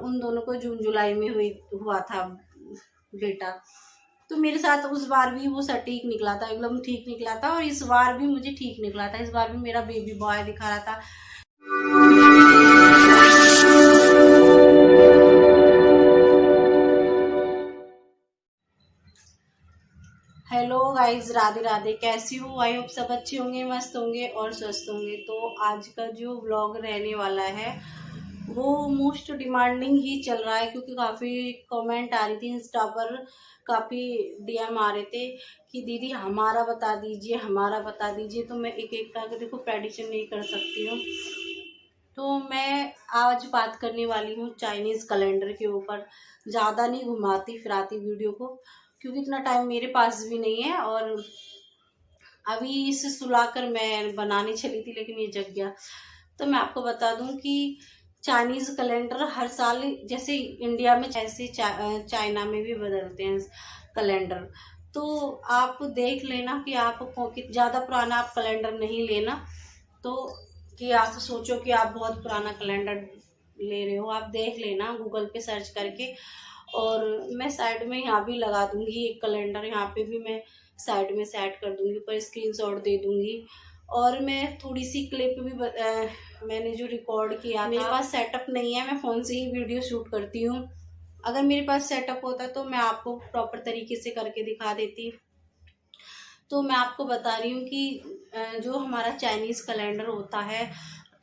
उन दोनों को जून जुलाई में हुआ था बेटा। तो मेरे साथ उस बार भी वो सटीक निकला था, एकदम ठीक निकला था, और इस बार भी मुझे ठीक निकला था। इस बार भी मेरा बेबी बॉय दिखा रहा था। Hello guys, Radhe Radhe. कैसी हो? आई होप सब अच्छे होंगे, मस्त होंगे और स्वस्थ होंगे। तो आज का जो व्लॉग रहने वाला है वो मोस्ट डिमांडिंग ही चल रहा है, क्योंकि काफ़ी कमेंट आ रही थी इंस्टा पर, काफ़ी डीएम आ रहे थे कि दीदी हमारा बता दीजिए, हमारा बता दीजिए। तो मैं एक एक करके देखो प्रेडिक्शन नहीं कर सकती हूँ। तो मैं आज बात करने वाली हूँ चाइनीज़ कैलेंडर के ऊपर। ज़्यादा नहीं घुमाती फिराती वीडियो को, क्योंकि इतना टाइम मेरे पास भी नहीं है। और अभी इसे सुलाकर मैं बनाने चली थी, लेकिन ये जग गया। तो मैं आपको बता दूं कि चाइनीज़ कैलेंडर हर साल, जैसे इंडिया में ऐसे चाइना में भी बदलते हैं कैलेंडर। तो आप देख लेना कि आपको ज़्यादा पुराना आप कैलेंडर नहीं लेना, तो कि आप सोचो कि आप बहुत पुराना कैलेंडर ले रहे हो। आप देख लेना गूगल पे सर्च करके। और मैं साइड में यहाँ भी लगा दूंगी एक कैलेंडर, यहाँ पे भी मैं साइड में सेट कर दूंगी, पर स्क्रीनशॉट दे दूंगी। और मैं थोड़ी सी क्लिप भी मैंने जो रिकॉर्ड किया था, मेरे पास सेटअप नहीं है, मैं फ़ोन से ही वीडियो शूट करती हूँ। अगर मेरे पास सेटअप होता तो मैं आपको प्रॉपर तरीके से करके दिखा देती। तो मैं आपको बता रही हूँ कि जो हमारा चाइनीज़ कैलेंडर होता है,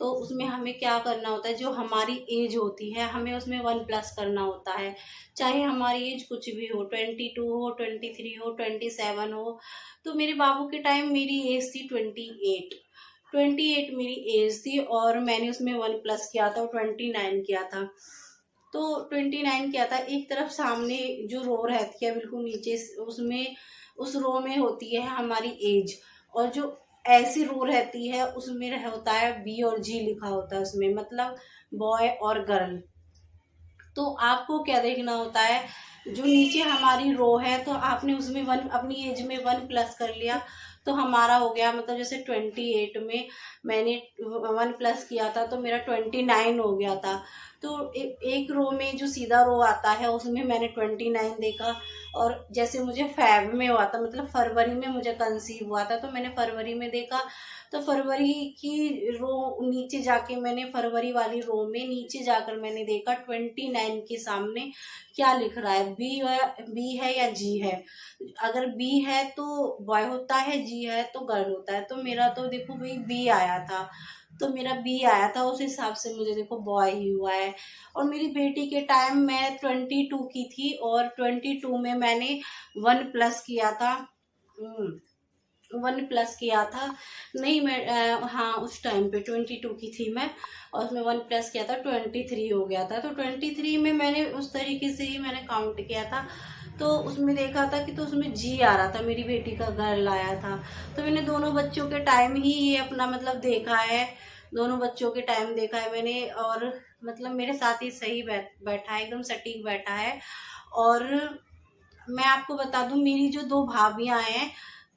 तो उसमें हमें क्या करना होता है, जो हमारी एज होती है हमें उसमें 1+ करना होता है। चाहे हमारी एज कुछ भी हो, 22 हो, 23 हो, 27 हो। तो मेरे बाबू के टाइम मेरी एज थी 28 मेरी एज थी, और मैंने उसमें 1+ किया था और 29 किया था। तो 29 किया था। एक तरफ सामने जो रो रहती है बिल्कुल नीचे, उसमें उस रो में होती है हमारी एज, और जो ऐसी रो रहती है उसमें होता है बी और जी लिखा होता है उसमें, मतलब बॉय और गर्ल। तो आपको क्या देखना होता है, जो नीचे हमारी रो है तो आपने उसमें अपनी एज में 1+ कर लिया, तो हमारा हो गया, मतलब जैसे 28 में मैंने 1+ किया था तो मेरा 29 हो गया था। तो एक रो में जो सीधा रो आता है उसमें मैंने 29 देखा। और जैसे मुझे फेब में हुआ था, मतलब फरवरी में मुझे कंसीव हुआ था, तो मैंने फरवरी में देखा। तो फरवरी की रो नीचे जाके मैंने फरवरी वाली रो में नीचे जाकर मैंने देखा 29 के सामने क्या लिख रहा है, बी है या जी है। अगर बी है तो बॉय होता है, जी है तो गर्ल होता है। तो मेरा तो देखो भाई बी आया था, तो मेरा बी आया था, उस हिसाब से मुझे देखो बॉय ही हुआ है। और मेरी बेटी के टाइम मैं 22 की थी, और 22 में मैंने 1+ किया था। 1+ किया था। नहीं मैं हाँ उस टाइम पे 22 की थी मैं, और उसमें 1+ किया था, 23 हो गया था। तो 23 में मैंने उस तरीके से ही मैंने काउंट किया था। तो उसमें देखा था कि तो उसमें जी आ रहा था, मेरी बेटी का गर्ल आया था। तो मैंने दोनों बच्चों के टाइम ही ये अपना मतलब देखा है, दोनों बच्चों के टाइम देखा है मैंने। और मतलब मेरे साथ ही सही बैठा है, एकदम सटीक बैठा है। और मैं आपको बता दूं, मेरी जो 2 भाभियां हैं,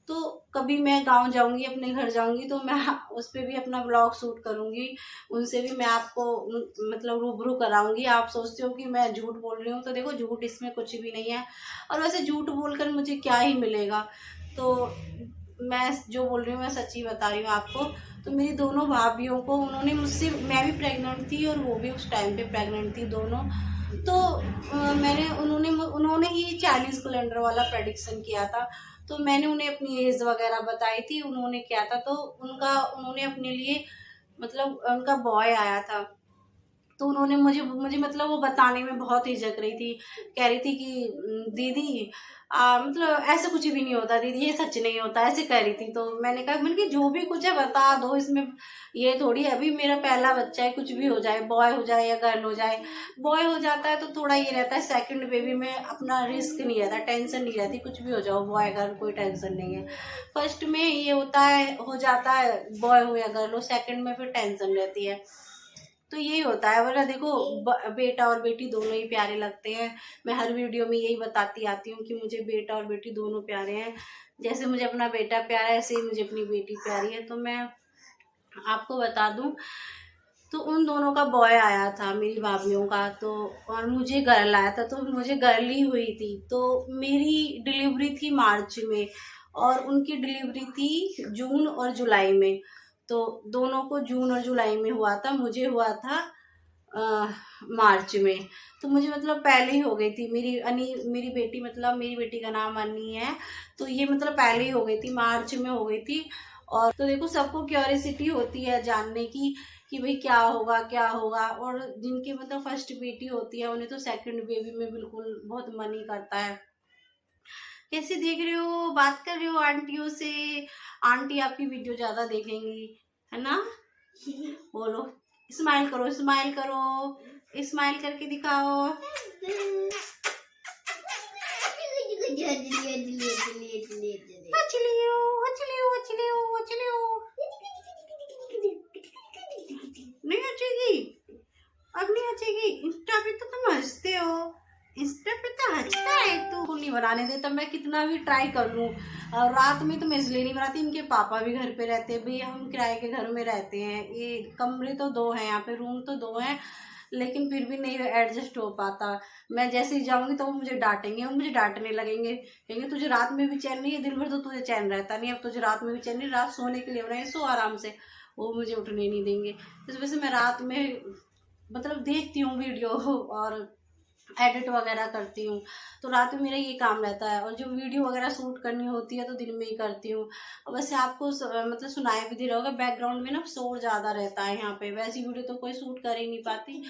तो कभी मैं गांव जाऊंगी, अपने घर जाऊंगी, तो मैं उस पर भी अपना ब्लॉग शूट करूंगी। उनसे भी मैं आपको मतलब रूबरू कराऊंगी। आप सोचते हो कि मैं झूठ बोल रही हूँ, तो देखो झूठ इसमें कुछ भी नहीं है। और वैसे झूठ बोलकर मुझे क्या ही मिलेगा। तो मैं जो बोल रही हूँ मैं सच्ची बता रही हूँ आपको। तो मेरी दोनों भाभीियों को उन्होंने मुझसे, मैं भी प्रेग्नेंट थी और वो भी उस टाइम पे प्रेग्नेंट थी दोनों। तो मैंने उन्होंने ही चाइनीज़ कैलेंडर वाला प्रेडिक्शन किया था। तो मैंने उन्हें अपनी एज वगैरह बताई थी, उन्होंने क्या था, तो उन्होंने अपने लिए मतलब उनका बॉय आया था। तो उन्होंने मुझे मुझे मतलब वो बताने में बहुत हिचक रही थी, कह रही थी कि दीदी मतलब ऐसा कुछ भी नहीं होता दीदी, ये सच नहीं होता, ऐसे कह रही थी। तो मैंने कि जो भी कुछ है बता दो, इसमें ये थोड़ी है, अभी मेरा पहला बच्चा है, कुछ भी हो जाए, बॉय हो जाए या गर्ल हो जाए। बॉय हो जाता है तो थोड़ा ये रहता है, सेकंड बेबी में अपना रिस्क नहीं रहता, टेंशन नहीं रहती, कुछ भी हो जाओ, बॉय गर्ल कोई टेंशन नहीं है। फर्स्ट में ये होता है, हो जाता है बॉय हो या गर्ल हो, सेकंड में फिर टेंशन रहती है। तो यही होता है। वरना देखो बेटा और बेटी दोनों ही प्यारे लगते हैं। मैं हर वीडियो में यही बताती आती हूँ कि मुझे बेटा और बेटी दोनों प्यारे हैं। जैसे मुझे अपना बेटा प्यारा है, ऐसे ही मुझे अपनी बेटी प्यारी है। तो मैं आपको बता दूं तो उन दोनों का बॉय आया था, मेरी भाभीियों का, तो और मुझे गर्ल आया था, तो मुझे गर्ल ही हुई थी। तो मेरी डिलीवरी थी मार्च में और उनकी डिलीवरी थी जून और जुलाई में। तो दोनों को जून और जुलाई में हुआ था, मुझे हुआ था मार्च में। तो मुझे मतलब पहले ही हो गई थी। मेरी बेटी, मतलब मेरी बेटी का नाम अनी है, तो ये मतलब पहले ही हो गई थी, मार्च में हो गई थी। और तो देखो, सबको क्यूरियोसिटी होती है जानने की कि भाई क्या होगा क्या होगा। और जिनकी मतलब फर्स्ट बेटी होती है उन्हें तो सेकंड बेबी में बिल्कुल बहुत मन ही करता है। कैसे देख रहे हो, बात कर रहे हो आंटियों से? आंटी आपकी वीडियो ज्यादा देखेंगी, है ना? बोलो, स्माइल करो, स्माइल करो, स्माइल करके दिखाओ। नहीं अच्छेगी, अब नहीं अच्छेगी। इंस्टा पे तो तुम हंसते हो, इंस्टा पे तो हंसता है तू। नहीं बनाने देता, मैं कितना भी ट्राई कर लूं। रात में तो मैं इसलिए नहीं बनाती, इनके पापा भी घर पे रहते हैं, भैया हम किराए के घर में रहते हैं। ये कमरे तो 2 हैं, यहाँ पे रूम तो 2 हैं, लेकिन फिर भी नहीं एडजस्ट हो पाता। मैं जैसे ही जाऊंगी तो वो मुझे डांटेंगे, वो मुझे डांटने लगेंगे, कहेंगे तुझे रात में भी चैन नहीं है, दिन भर तो तुझे चैन रहता नहीं, अब तुझे रात में भी चैन नहीं, रात सोने के लिए बनाए, सो आराम से। वो मुझे उठने नहीं देंगे। इस वजह से मैं रात में मतलब देखती हूँ वीडियो और एडिट वगैरह करती हूँ, तो रात में मेरा ये काम रहता है। और जो वीडियो वगैरह शूट करनी होती है तो दिन में ही करती हूँ। वैसे आपको मतलब सुनाई भी दे रहा होगा, बैकग्राउंड में ना शोर ज़्यादा रहता है यहाँ पे। वैसी वीडियो तो कोई शूट कर ही नहीं पाती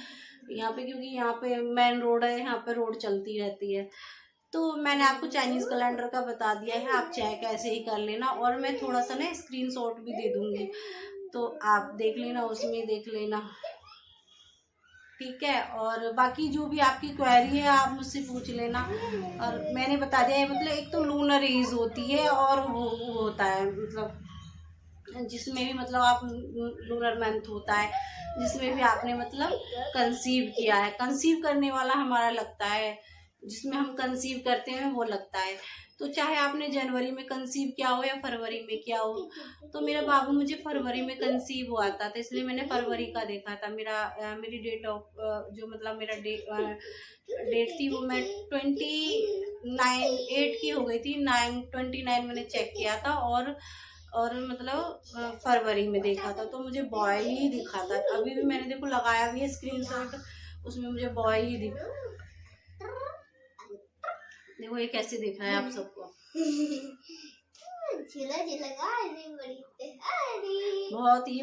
यहाँ पे, क्योंकि यहाँ पे मेन रोड है, यहाँ पे रोड चलती रहती है। तो मैंने आपको चाइनीज कैलेंडर का बता दिया है, आप चेक ऐसे ही कर लेना। और मैं थोड़ा सा ना स्क्रीनशॉट भी दे दूंगी, तो आप देख लेना, उसमें देख लेना, ठीक है। और बाकी जो भी आपकी क्वेरी है आप मुझसे पूछ लेना। और मैंने बता दिया है, मतलब एक तो लूनर एज होती है और वो होता है मतलब जिसमें भी मतलब आप लूनर मंथ होता है, जिसमें भी आपने मतलब कंसीव किया है। कंसीव करने वाला हमारा लगता है, जिसमें हम कंसीव करते हैं वो लगता है। तो चाहे आपने जनवरी में कंसीव किया हो या फरवरी में किया हो, तो मेरा बाबू मुझे फरवरी में कंसीव हुआ था, तो इसलिए मैंने फरवरी का देखा था। मेरी डेट ऑफ जो मतलब मेरा डेट थी वो मैं 29/8 की हो गई थी। 29 मैंने चेक किया था और मतलब फरवरी में देखा था, तो मुझे बॉय ही दिखा था। अभी भी मैंने देखो लगाया भी है स्क्रीनशॉट, उसमें मुझे बॉय ही दिखा। देखो ये कैसे दिख रहा है आप सबको।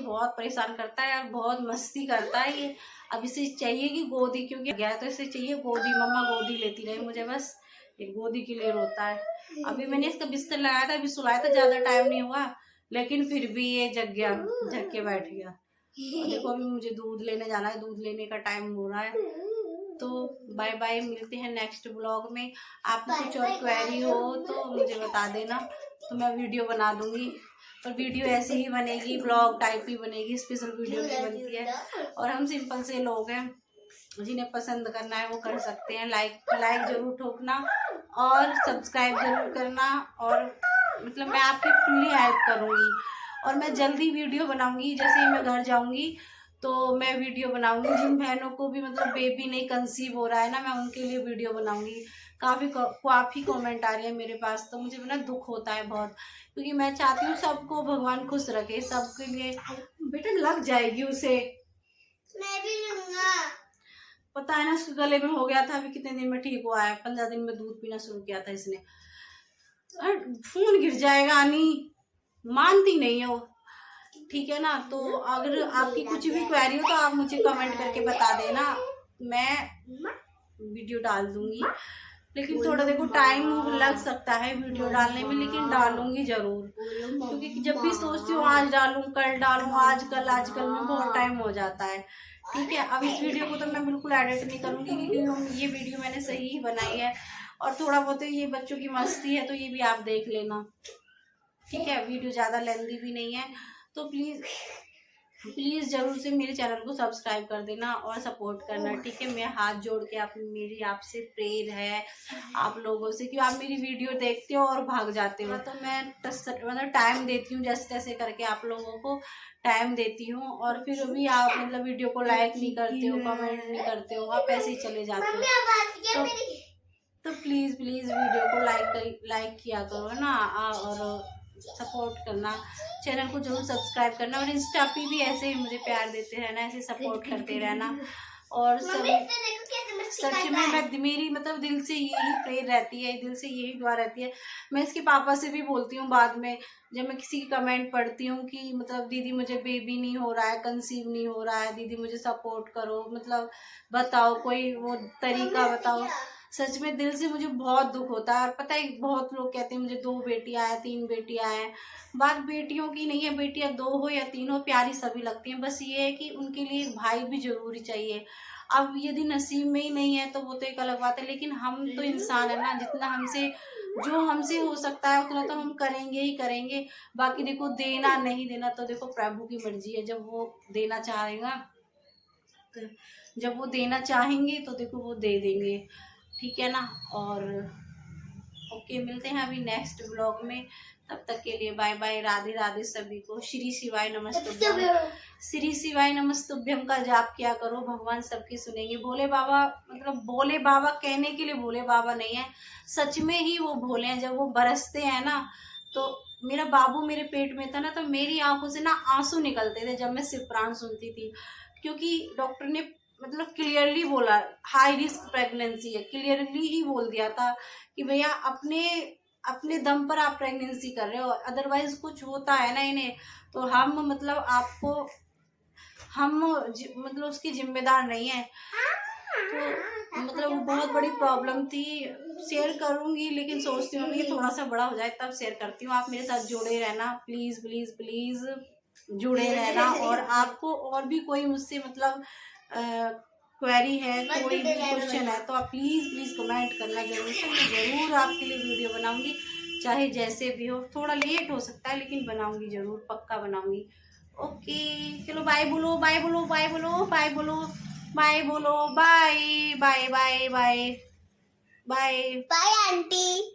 बहुत परेशान करता है और बहुत मस्ती करता है ये। अब इसे चाहिए कि गोदी, क्योंकि गया तो इसे चाहिए गोदी, मम्मा गोदी लेती रहे मुझे, बस ये गोदी के लिए रोता है। अभी मैंने इसका बिस्तर लगाया था, अभी सुलाया था, ज्यादा टाइम नहीं हुआ, लेकिन फिर भी ये जग गया, जग के बैठ गया। और देखो अभी मुझे दूध लेने जाना है, दूध लेने का टाइम हो रहा है। तो बाय बाय, मिलते हैं नेक्स्ट ब्लॉग में। आपको कुछ और क्वेरी हो तो मुझे बता देना, तो मैं वीडियो बना दूंगी। पर वीडियो ऐसे ही बनेगी, ब्लॉग टाइप ही बनेगी, स्पेशल वीडियो नहीं बनती है। और हम सिंपल से लोग हैं, जिन्हें पसंद करना है वो कर सकते हैं। लाइक जरूर ठोकना और सब्सक्राइब जरूर करना। और मतलब मैं आपकी फुल्ली हेल्प करूँगी। और मैं जल्दी वीडियो बनाऊंगी, जैसे ही मैं घर जाऊंगी तो मैं वीडियो बनाऊंगी। जिन बहनों को भी मतलब बेबी नहीं कंसीव हो रहा है ना, मैं उनके लिए वीडियो बनाऊंगी। काफ़ी कमेंट आ रही है मेरे पास, तो मुझे ना दुख होता है बहुत, क्योंकि मैं चाहती हूँ सबको भगवान खुश रखे, सबके लिए। बेटा लग जाएगी उसे, मैं भी लूंगा। पता है ना, उसके गले में हो गया था, अभी कितने दिन में ठीक हुआ है। 15 दिन में दूध पीना शुरू किया था इसने। फोन गिर जाएगा, अनी मानती नहीं है वो, ठीक है ना। तो अगर आपकी कुछ भी क्वेरी हो तो आप मुझे कमेंट करके बता देना, मैं वीडियो डाल दूंगी। लेकिन थोड़ा देखो टाइम लग सकता है वीडियो डालने में, लेकिन डालूंगी जरूर, क्योंकि जब भी सोचती हूँ आज डालूं कल डालूं, आजकल में बहुत टाइम हो जाता है, ठीक है। अब इस वीडियो को तो मैं बिल्कुल एडिट नहीं करूंगी, क्योंकि ये वीडियो मैंने सही ही बनाई है। और थोड़ा बहुत ये बच्चों की मस्ती है, तो ये भी आप देख लेना, ठीक है। वीडियो ज़्यादा लेंदी भी नहीं है, तो प्लीज़ प्लीज़ ज़रूर से मेरे चैनल को सब्सक्राइब कर देना और सपोर्ट करना, ठीक है। मैं हाथ जोड़ के मेरी आपसे प्रेयर है आप लोगों से कि आप मेरी वीडियो देखते हो और भाग जाते हो, तो मैं मतलब टाइम देती हूँ जैसे तैसे करके आप लोगों को टाइम देती हूँ, और फिर भी आप मतलब वीडियो को लाइक नहीं करते हो, कमेंट नहीं करते हो, आप ऐसे ही चले जाते हो। तो प्लीज़ प्लीज़ वीडियो को लाइक किया करो ना, और सपोर्ट करना, चैनल को जरूर सब्सक्राइब करना, और इंस्टा पे भी ऐसे ही मुझे प्यार देते रहना, ऐसे सपोर्ट करते रहना। और सच में मैं मेरी मतलब दिल से यही प्रेयर रहती है, दिल से यही दुआ रहती है। मैं इसके पापा से भी बोलती हूँ बाद में, जब मैं किसी की कमेंट पढ़ती हूँ कि मतलब दीदी मुझे बेबी नहीं हो रहा है, कंसीव नहीं हो रहा है, दीदी मुझे सपोर्ट करो, मतलब बताओ कोई वो तरीका बताओ। सच में दिल से मुझे बहुत दुख होता है। और पता है बहुत लोग कहते हैं मुझे 2 बेटियां हैं, 3 बेटियां हैं। बात बेटियों की नहीं है, बेटियां 2 हो या 3 हो प्यारी सभी लगती हैं, बस ये है कि उनके लिए एक भाई भी जरूरी चाहिए। अब यदि नसीब में ही नहीं है तो वो तो एक अलग बात है, लेकिन हम तो इंसान है ना, जितना हमसे जो हमसे हो सकता है उतना तो हम करेंगे ही करेंगे। बाकी देखो देना नहीं देना तो देखो प्रभु की मर्जी है, जब वो देना चाहेगा, जब वो देना चाहेंगे तो देखो वो दे देंगे, ठीक है ना। और ओके, मिलते हैं अभी नेक्स्ट ब्लॉग में, तब तक के लिए बाय बाय, राधे राधे सभी को। श्री शिवाय नमस्तुभ्यम, श्री शिवाय नमस्तुभ्यम का जाप किया करो, भगवान सबकी सुनेंगे। भोले बाबा मतलब भोले बाबा कहने के लिए भोले बाबा नहीं है, सच में ही वो भोले हैं। जब वो बरसते हैं ना, तो मेरा बाबू मेरे पेट में था ना, तो मेरी आंखों से ना आंसू निकलते थे जब मैं शिव पुराण सुनती थी, क्योंकि डॉक्टर ने मतलब क्लियरली बोला हाई रिस्क प्रेगनेंसी है, क्लियरली ही बोल दिया था कि भैया अपने अपने दम पर आप प्रेगनेंसी कर रहे हो, अदरवाइज कुछ होता है ना इन्हें तो हम मतलब आपको हम मतलब उसकी जिम्मेदार नहीं है। तो मतलब बहुत बड़ी प्रॉब्लम थी, शेयर करूंगी लेकिन सोचती हूँ कि थोड़ा सा बड़ा हो जाए तब शेयर करती हूँ। आप मेरे साथ जुड़े रहना, प्लीज प्लीज प्लीज जुड़े रहना। और आपको और भी कोई मुझसे मतलब क्वेरी है, कोई भी क्वेश्चन है, तो आप प्लीज प्लीज कमेंट करना जरूर से, मैं जरूर आपके लिए वीडियो बनाऊंगी, चाहे जैसे भी हो। थोड़ा लेट हो सकता है लेकिन बनाऊंगी जरूर, पक्का बनाऊंगी। ओके चलो बाय बोलो, बाय बोलो, बाय बोलो, बाय बोलो, बाय बोलो, bye bye bye bye bye bye aunty.